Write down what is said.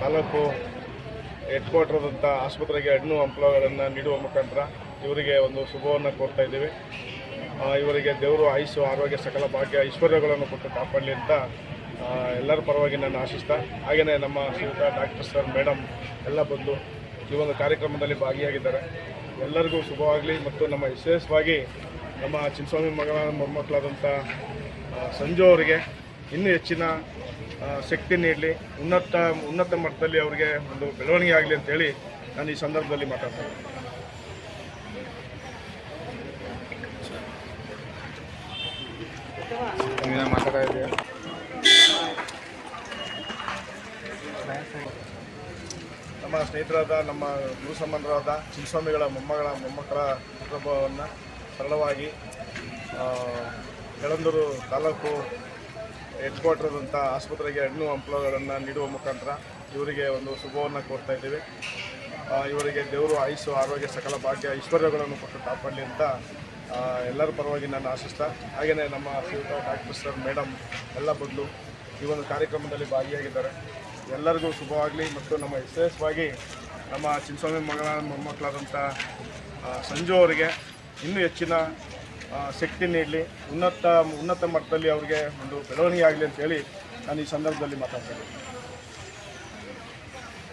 Taluk head ಕ್ವಾರ್ಟರ್ದಂಥ ಆಸ್ಪತ್ರೆಗೆ ಹಣ್ಣು ಹಂಪಲುಗಳನ್ನು ನೀಡುವ ಮುಖಾಂತರ ಇವರಿಗೆ ಒಂದು ಶುಭವನ್ನು ಕೋರ್ತಾ ಇದ್ದೀವಿ. ಇವರಿಗೆ ದೇವರು ಆಯುಸ್ಸು ಆರೋಗ್ಯ ಸಕಲ ಭಾಗ್ಯ ಐಶ್ವರ್ಯಗಳನ್ನು ಕೊಟ್ಟು ಕಾಪಾಡಲಿ ಅಂತ ಎಲ್ಲರ ಪರವಾಗಿ ನಾನು ಆಶಿಸ್ತಾ, ಹಾಗೆಯೇ ನಮ್ಮ ಶ್ರೀಯುತ ಡಾಕ್ಟರ್ ಸರ್ ಮೇಡಮ್ ಎಲ್ಲ ಬಂದು ಈ ಒಂದು ಕಾರ್ಯಕ್ರಮದಲ್ಲಿ ಭಾಗಿಯಾಗಿದ್ದಾರೆ. ಎಲ್ಲರಿಗೂ ಶುಭವಾಗಲಿ ಮತ್ತು ನಮ್ಮ ವಿಶೇಷವಾಗಿ ನಮ್ಮ ಚಿನ್ನಸ್ವಾಮಿ ಮಗಳ ಮೊಮ್ಮಕ್ಕಳಾದಂಥ ಸಂಜು ಅವರಿಗೆ ಇನ್ನೂ ಹೆಚ್ಚಿನ ಶಕ್ತಿ ನೀಡಲಿ, ಉನ್ನತ ಮಟ್ಟದಲ್ಲಿ ಅವರಿಗೆ ಒಂದು ಬೆಳವಣಿಗೆ ಆಗಲಿ ಅಂತೇಳಿ ನಾನು ಈ ಸಂದರ್ಭದಲ್ಲಿ ಮಾತಾಡ್ತೇನೆ. ನಮ್ಮ ಸ್ನೇಹಿತರಾದ ನಮ್ಮ ಗುರು ಸಂಬಂಧರಾದ ಚಿನ್ನಸ್ವಾಮಿಗಳ ಮೊಮ್ಮಕ್ಕಳ ಹುಟ್ಟುಹಬ್ಬವನ್ನು ಸರಳವಾಗಿ ಯಳಂದೂರು ತಾಲೂಕು ಹೆಡ್ ಕ್ವಾರ್ಟರ್ದಂಥ ಆಸ್ಪತ್ರೆಗೆ ಹಣ್ಣು ಹಂಪಲುಗಳನ್ನು ನೀಡುವ ಮುಖಾಂತರ ಇವರಿಗೆ ಒಂದು ಶುಭವನ್ನು ಕೋರ್ತಾ ಇದ್ದೀವಿ. ಇವರಿಗೆ ದೇವರು ಆಯುಸ್ಸು ಆರೋಗ್ಯ ಸಕಲ ಭಾಗ್ಯ ಐಶ್ವರ್ಯಗಳನ್ನು ಕೊಟ್ಟು ಕಾಪಾಡಲಿ ಅಂತ ಎಲ್ಲರ ಪರವಾಗಿ ನಾನು ಆಶಿಸ್ತಾ, ಹಾಗೆಯೇ ನಮ್ಮ ಶ್ರೀಯುತ ಡಾಕ್ಟರ್ ಸರ್ ಮೇಡಮ್ ಎಲ್ಲ ಬಂದು ಈ ಒಂದು ಕಾರ್ಯಕ್ರಮದಲ್ಲಿ ಭಾಗಿಯಾಗಿದ್ದಾರೆ. ಎಲ್ಲರಿಗೂ ಶುಭವಾಗಲಿ ಮತ್ತು ನಮ್ಮ ವಿಶೇಷವಾಗಿ ನಮ್ಮ ಚಿನ್ನಸ್ವಾಮಿ ಮಗಳ ಮೊಮ್ಮಕ್ಕಳಾದಂಥ ಸಂಜು ಅವರಿಗೆ ಇನ್ನೂ ಹೆಚ್ಚಿನ ಶಕ್ತಿ ನೀಡಲಿ, ಉನ್ನತ ಮಟ್ಟದಲ್ಲಿ ಅವರಿಗೆ ಒಂದು ಬೆಳವಣಿಗೆ ಆಗಲಿ ಅಂತೇಳಿ ನಾನು ಈ ಸಂದರ್ಭದಲ್ಲಿ ಮಾತಾಡ್ತೇನೆ.